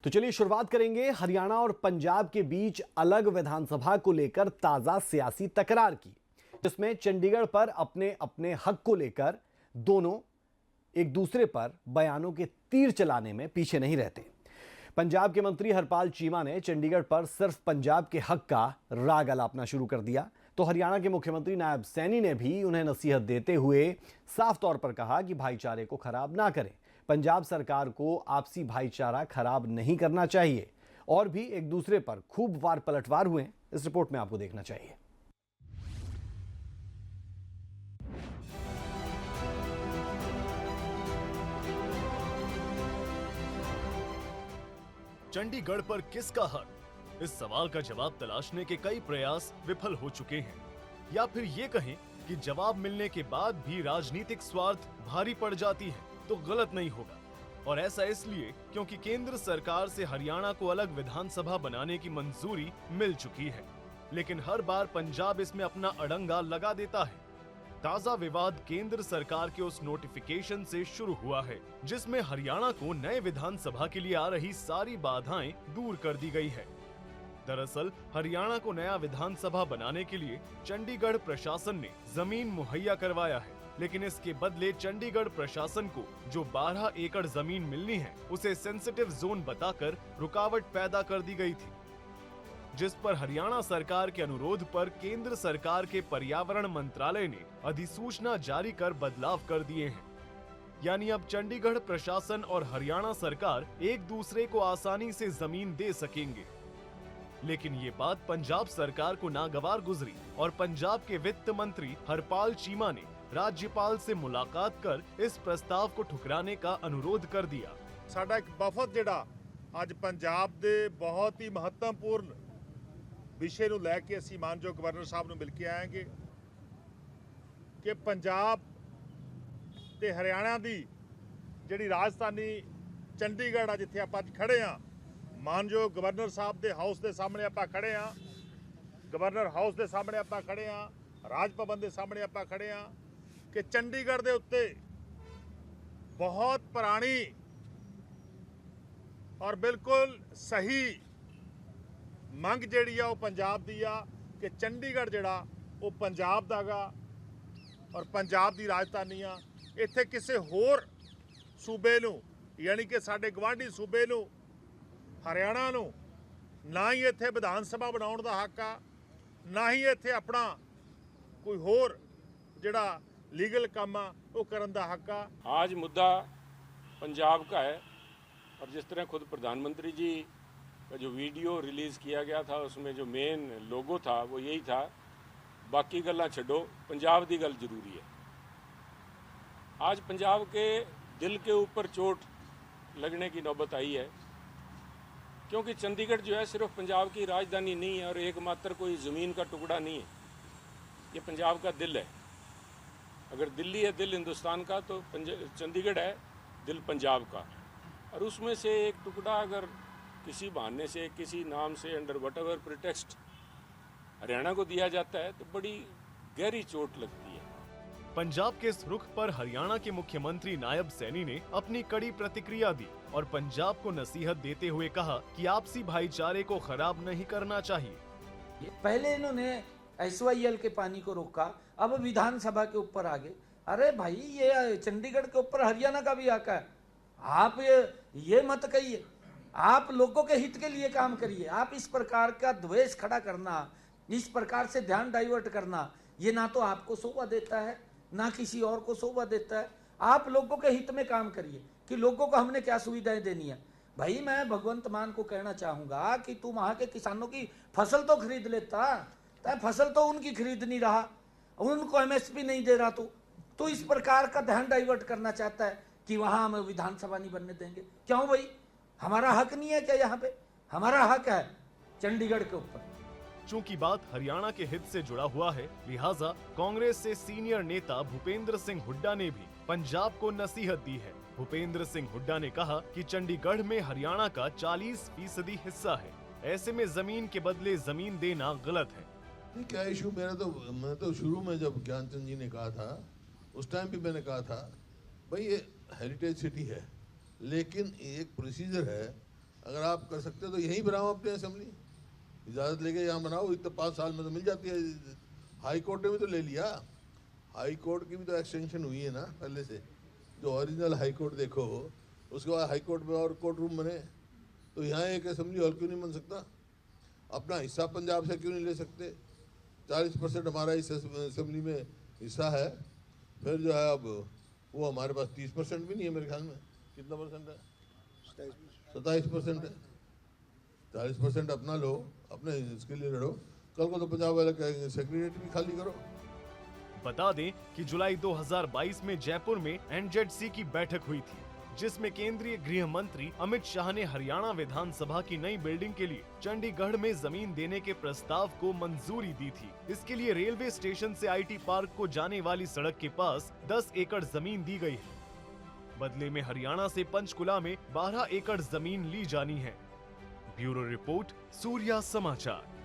तो चलिए शुरुआत करेंगे हरियाणा और पंजाब के बीच अलग विधानसभा को लेकर ताजा सियासी तकरार की, जिसमें चंडीगढ़ पर अपने अपने हक को लेकर दोनों एक दूसरे पर बयानों के तीर चलाने में पीछे नहीं रहते। पंजाब के मंत्री हरपाल चीमा ने चंडीगढ़ पर सिर्फ पंजाब के हक का राग अलापना शुरू कर दिया, तो हरियाणा के मुख्यमंत्री नायब सैनी ने भी उन्हें नसीहत देते हुए साफ तौर पर कहा कि भाईचारे को खराब ना करें। पंजाब सरकार को आपसी भाईचारा खराब नहीं करना चाहिए और भी एक दूसरे पर खूब वार पलटवार हुए। इस रिपोर्ट में आपको देखना चाहिए। चंडीगढ़ पर किसका हक? इस सवाल का जवाब तलाशने के कई प्रयास विफल हो चुके हैं, या फिर ये कहें कि जवाब मिलने के बाद भी राजनीतिक स्वार्थ भारी पड़ जाती है तो गलत नहीं होगा। और ऐसा इसलिए क्योंकि केंद्र सरकार से हरियाणा को अलग विधानसभा बनाने की मंजूरी मिल चुकी है, लेकिन हर बार पंजाब इसमें अपना अड़ंगा लगा देता है। ताजा विवाद केंद्र सरकार के उस नोटिफिकेशन से शुरू हुआ है, जिसमें हरियाणा को नए विधानसभा के लिए आ रही सारी बाधाएं दूर कर दी गई है। दरअसल हरियाणा को नया विधानसभा बनाने के लिए चंडीगढ़ प्रशासन ने जमीन मुहैया करवाया है, लेकिन इसके बदले चंडीगढ़ प्रशासन को जो 12 एकड़ जमीन मिलनी है उसे सेंसिटिव जोन बताकर रुकावट पैदा कर दी गई थी, जिस पर हरियाणा सरकार के अनुरोध पर केंद्र सरकार के पर्यावरण मंत्रालय ने अधिसूचना जारी कर बदलाव कर दिए हैं। यानी अब चंडीगढ़ प्रशासन और हरियाणा सरकार एक दूसरे को आसानी से जमीन दे सकेंगे। लेकिन ये बात पंजाब सरकार को नागवार गुजरी और पंजाब के वित्त मंत्री हरपाल चीमा ने राज्यपाल से मुलाकात कर इस प्रस्ताव को ठुकराने का अनुरोध कर दिया। साडा एक वफद जिहड़ा अज पंजाब दे बहुत ही महत्वपूर्ण विषय नूं लैके असीं मानयोग गवर्नर साहब नूं मिल के आएंगे कि पंजाब ते हरियाणा दी जिहड़ी राजधानी चंडीगढ़ आ, जिथे आपां अज खड़े हाँ, मानयोग गवर्नर साहब दे हाउस दे सामने आपां खड़े हाँ, गवर्नर हाउस दे सामने आपां खड़े हाँ, राज भवन दे सामने आपां खड़े हाँ कि चंडीगढ़ दे उत्ते बहुत पुरानी और बिल्कुल सही मंग जिहड़ी आ पंजाब दी आ कि चंडीगढ़ जिहड़ा वो पंजाब दा गा और पंजाब दी राजधानी आ। इत्थे किसी होर सूबे नूं यानी कि साडे गवांढी सूबे नूं हरियाणा नूं ना ही इत्थे विधान सभा बनाउण दा हक आ, ना ही इत्थे अपना कोई होर जिहड़ा लीगल काम आ वो करन दा हक आ। आज मुद्दा पंजाब का है और जिस तरह खुद प्रधानमंत्री जी का जो वीडियो रिलीज़ किया गया था उसमें जो मेन लोगो था वो यही था, बाकी गल्लां छड्डो, पंजाब दी गल जरूरी है। आज पंजाब के दिल के ऊपर चोट लगने की नौबत आई है, क्योंकि चंडीगढ़ जो है सिर्फ पंजाब की राजधानी नहीं है और एकमात्र कोई ज़मीन का टुकड़ा नहीं है, ये पंजाब का दिल है। अगर दिल्ली है दिल हिंदुस्तान का, तो चंडीगढ़ है दिल पंजाब का। और उसमें से एक टुकड़ा अगर किसी बहाने से, किसी नाम से, अंडर व्हाटएवर प्रिटेक्स्ट हरियाणा को दिया जाता है तो बड़ी गहरी चोट लगती है। पंजाब के इस रुख पर हरियाणा के मुख्यमंत्री नायब सैनी ने अपनी कड़ी प्रतिक्रिया दी और पंजाब को नसीहत देते हुए कहा कि आपसी भाईचारे को खराब नहीं करना चाहिए। पहले इन्होंने SYL के पानी को रोका, अब विधानसभा के ऊपर आ गए। अरे भाई, ये चंडीगढ़ के ऊपर हरियाणा का भी हक है। आप ये मत कहिए, आप लोगों के हित के लिए काम करिए। आप इस प्रकार का द्वेष खड़ा करना, इस प्रकार से ध्यान डाइवर्ट करना, ये ना तो आपको शोभा देता है ना किसी और को शोभा देता है। आप लोगों के हित में काम करिए कि लोगों को हमने क्या सुविधाएं देनी है। भाई, मैं भगवंत मान को कहना चाहूंगा कि तू वहां के किसानों की फसल तो खरीद लेता, फसल तो उनकी खरीद नहीं रहा, उनको MSP नहीं दे रहा। तो इस प्रकार का ध्यान डाइवर्ट करना चाहता है कि वहां हम विधानसभा नहीं बनने देंगे। क्यों भाई, हमारा हक नहीं है क्या? यहाँ पे हमारा हक है चंडीगढ़ के ऊपर। चूंकि बात हरियाणा के हित से जुड़ा हुआ है, लिहाजा कांग्रेस से सीनियर नेता भूपेंद्र सिंह हुड्डा ने भी पंजाब को नसीहत दी है। भूपेंद्र सिंह हुड्डा ने कहा कि चंडीगढ़ में हरियाणा का 40% हिस्सा है, ऐसे में जमीन के बदले जमीन देना गलत है। क्या इशू मैं तो शुरू में जब ज्ञानचंद जी ने कहा था उस टाइम भी मैंने कहा था भाई ये हेरिटेज सिटी है, लेकिन एक प्रोसीजर है अगर आप कर सकते हो तो यहीं बनाओ अपने असेंबली, इजाज़त लेके यहाँ बनाओ, इतना 5 साल में तो मिल जाती है। हाई कोर्ट ने भी तो ले लिया, हाई कोर्ट की भी तो एक्सटेंशन हुई है ना पहले से। जो ओरिजिनल हाई कोर्ट देखो, उसके बाद हाई कोर्ट में और कोर्ट रूम बने, तो यहाँ एक असेंबली हॉल क्यों नहीं बन सकता? अपना हिस्सा पंजाब से क्यों नहीं ले सकते? 40% हमारा इस असेंबली में हिस्सा है, फिर जो है अब वो हमारे पास 30% भी नहीं है मेरे ख्याल में। कितना परसेंट है? 27% है। 40% अपना लो, अपने इसके लिए लड़ो। कल को तो पंजाब वाले कहेंगे सेक्रेटरी भी खाली करो। बता दें कि जुलाई 2022 में जयपुर में एनजेडसी की बैठक हुई थी, जिसमें केंद्रीय गृह मंत्री अमित शाह ने हरियाणा विधानसभा की नई बिल्डिंग के लिए चंडीगढ़ में जमीन देने के प्रस्ताव को मंजूरी दी थी। इसके लिए रेलवे स्टेशन से आईटी पार्क को जाने वाली सड़क के पास 10 एकड़ जमीन दी गई है। बदले में हरियाणा से पंचकुला में 12 एकड़ जमीन ली जानी है। ब्यूरो रिपोर्ट, सूर्या समाचार।